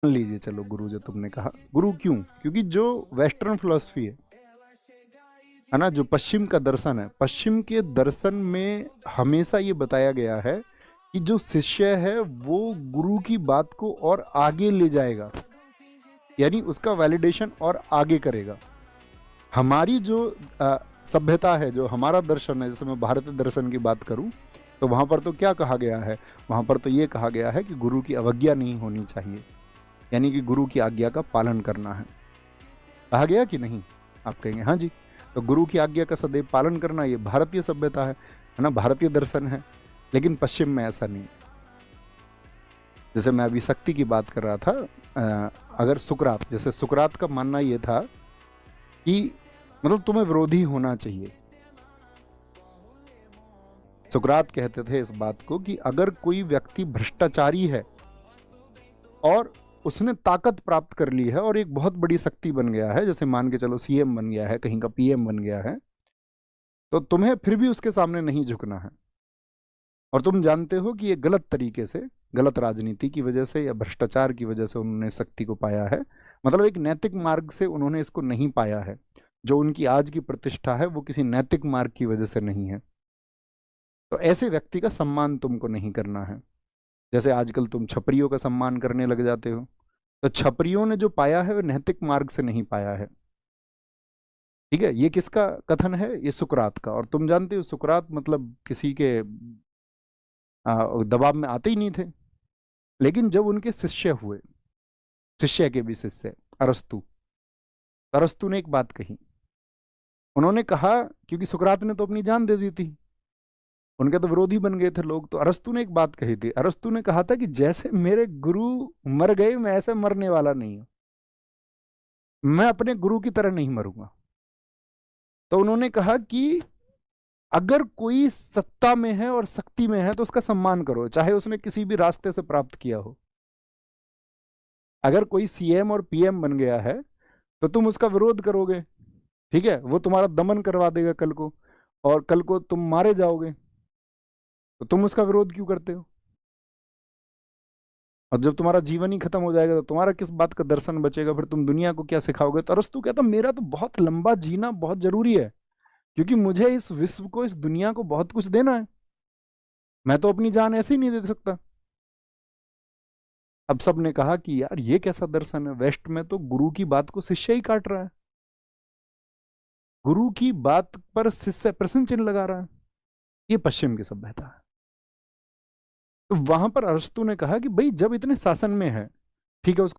मान लीजिए, चलो गुरु जो तुमने कहा, गुरु क्यों? क्योंकि जो वेस्टर्न फिलॉसफी है ना, जो पश्चिम का दर्शन है, पश्चिम के दर्शन में हमेशा ये बताया गया है कि जो शिष्य है वो गुरु की बात को और आगे ले जाएगा, यानी उसका वैलिडेशन और आगे करेगा। हमारी जो सभ्यता है, जो हमारा दर्शन है, जैसे मैं भारतीय दर्शन की बात करूं, तो वहां पर तो क्या कहा गया है? वहां पर तो ये कहा गया है कि गुरु की अवज्ञा नहीं होनी चाहिए, यानी कि गुरु की आज्ञा का पालन करना है। कहा गया कि नहीं? आप कहेंगे हाँ जी। तो गुरु की आज्ञा का सदैव पालन करना, ये भारतीय सभ्यता है ना, भारतीय दर्शन है। लेकिन पश्चिम में ऐसा नहीं। जैसे मैं अभी शक्ति की बात कर रहा था, अगर सुकरात, जैसे सुकरात का मानना ये था कि मतलब तुम्हें विरोधी होना चाहिए। सुकरात कहते थे इस बात को कि अगर कोई व्यक्ति भ्रष्टाचारी है और उसने ताकत प्राप्त कर ली है और एक बहुत बड़ी शक्ति बन गया है, जैसे मान के चलो सीएम बन गया है, कहीं का पीएम बन गया है, तो तुम्हें फिर भी उसके सामने नहीं झुकना है। और तुम जानते हो कि ये गलत तरीके से, गलत राजनीति की वजह से या भ्रष्टाचार की वजह से उन्होंने शक्ति को पाया है। मतलब एक नैतिक मार्ग से उन्होंने इसको नहीं पाया है। जो उनकी आज की प्रतिष्ठा है वो किसी नैतिक मार्ग की वजह से नहीं है। तो ऐसे व्यक्ति का सम्मान तुमको नहीं करना है। जैसे आजकल तुम छपरियों का सम्मान करने लग जाते हो, तो छपरियों ने जो पाया है वो नैतिक मार्ग से नहीं पाया है। ठीक है, ये किसका कथन है? ये सुकरात का। और तुम जानते हो सुकरात मतलब किसी के दबाव में आते ही नहीं थे। लेकिन जब उनके शिष्य हुए, शिष्य के भी शिष्य अरस्तु, अरस्तु ने एक बात कही। उन्होंने कहा, क्योंकि सुकरात ने तो अपनी जान दे दी थी, उनके तो विरोधी बन गए थे लोग, तो अरस्तु ने एक बात कही थी। अरस्तु ने कहा था कि जैसे मेरे गुरु मर गए, मैं ऐसे मरने वाला नहीं हूं, मैं अपने गुरु की तरह नहीं मरूंगा। तो उन्होंने कहा कि अगर कोई सत्ता में है और शक्ति में है तो उसका सम्मान करो, चाहे उसने किसी भी रास्ते से प्राप्त किया हो। अगर कोई सीएम और पीएम बन गया है तो तुम उसका विरोध करोगे, ठीक है, वो तुम्हारा दमन करवा देगा कल को, और कल को तुम मारे जाओगे, तो तुम उसका विरोध क्यों करते हो? और जब तुम्हारा जीवन ही खत्म हो जाएगा तो तुम्हारा किस बात का दर्शन बचेगा? फिर तुम दुनिया को क्या सिखाओगे? तो अरस्तु कहता मेरा तो बहुत लंबा जीना बहुत जरूरी है, क्योंकि मुझे इस विश्व को, इस दुनिया को बहुत कुछ देना है। मैं तो अपनी जान ऐसे ही नहीं दे सकता। अब सब ने कहा कि यार ये कैसा दर्शन है, वेस्ट में तो गुरु की बात को शिष्य ही काट रहा है, गुरु की बात पर शिष्य प्रश्न चिन्ह लगा रहा है। ये पश्चिम की सभ्यता है। तो वहां पर अरस्तु ने कहा कि भाई जब इतने शासन में है, ठीक है, उसको